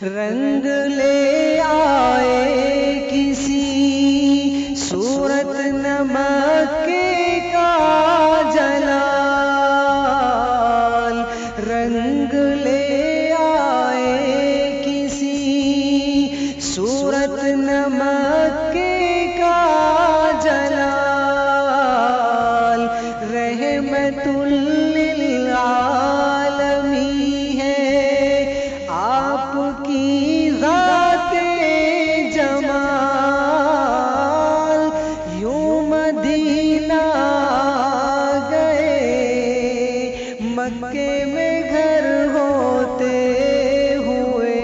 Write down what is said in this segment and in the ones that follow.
رنگ لے آئے کسی صورت نمک کا جلال، رنگ لے آئے کسی صورت نمک کا جلال، رحمت للعالمین ہے آپ کی ذات جمال، یوں مدینہ گئے مکے میں گھر ہوتے ہوئے،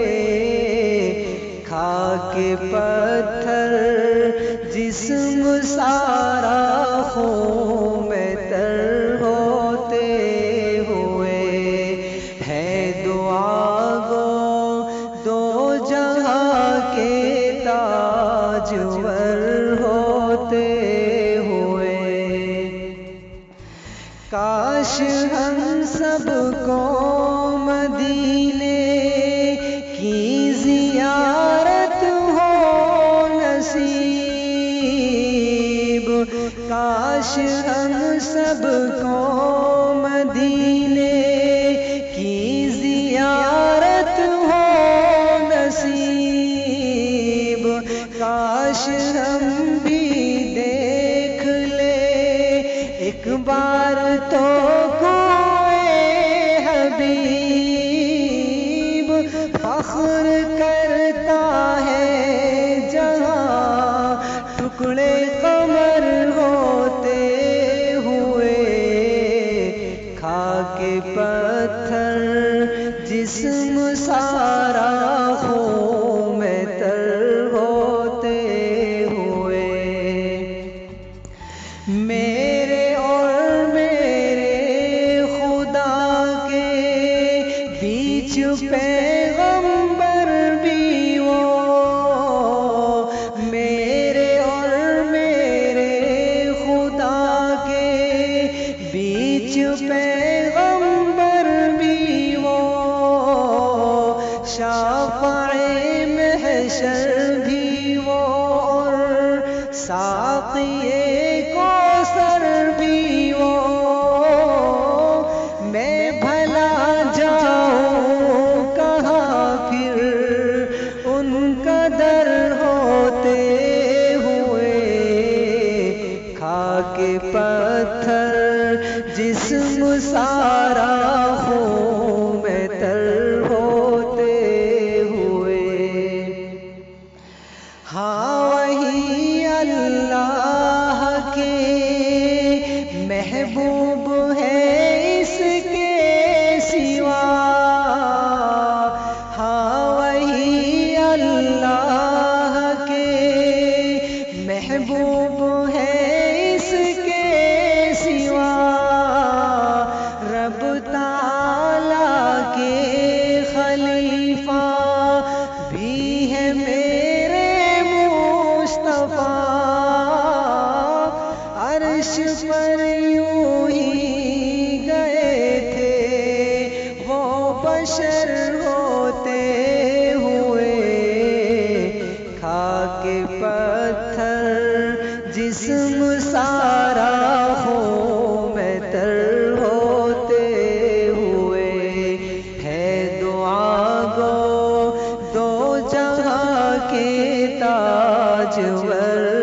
خاک پتھر جسم سارا خون میں تر ہوتے ہوئے، ہے دعا گو دو جہاں کے تاجور ہوتے ہوئے، کاش ہم سب کو مدینے کی زیارت ہو نصیب، کاش ہم سب کو مدینے کی زیارت ہو نصیب، کاش ہم بھی دیکھ لے ایک بار تو کوئے حبیب، فخر کرتا ہے جہاں ٹکڑے قمر ہوتے ہوئے، خاک پتھر جسم سارا خون میں تر ہوتے ہوئے، میرے اور میرے خدا کے بیچ پیغمبر بھی وہ، میرے اور میرے خدا کے بیچ پیغمبر بھی وہ، شافع محشر بھی وہ اور ساقی کوثر بھی وہ، میں بھلا جاؤں کہاں پھر ان کا در ہوتے ہوئے، خاک پتھر جسم سارا خون میں تر ہوتے ہوئے، ہاں وہی اللہ کے محبوب ہے اس کے سوا، ہاں وہی اللہ کے محبوب ہے اس کے سوا، رب تعالیٰ کے خلیفہ بھی ہے میرے مصطفیٰ، عرش پر یوں ہی گئے تھے وہ بشر ہوتے ہوئے، خاک پتھر جسم سارا خون میں تر ہوتے ہوئے، ہے دعا گو دو جہاں کے تاجور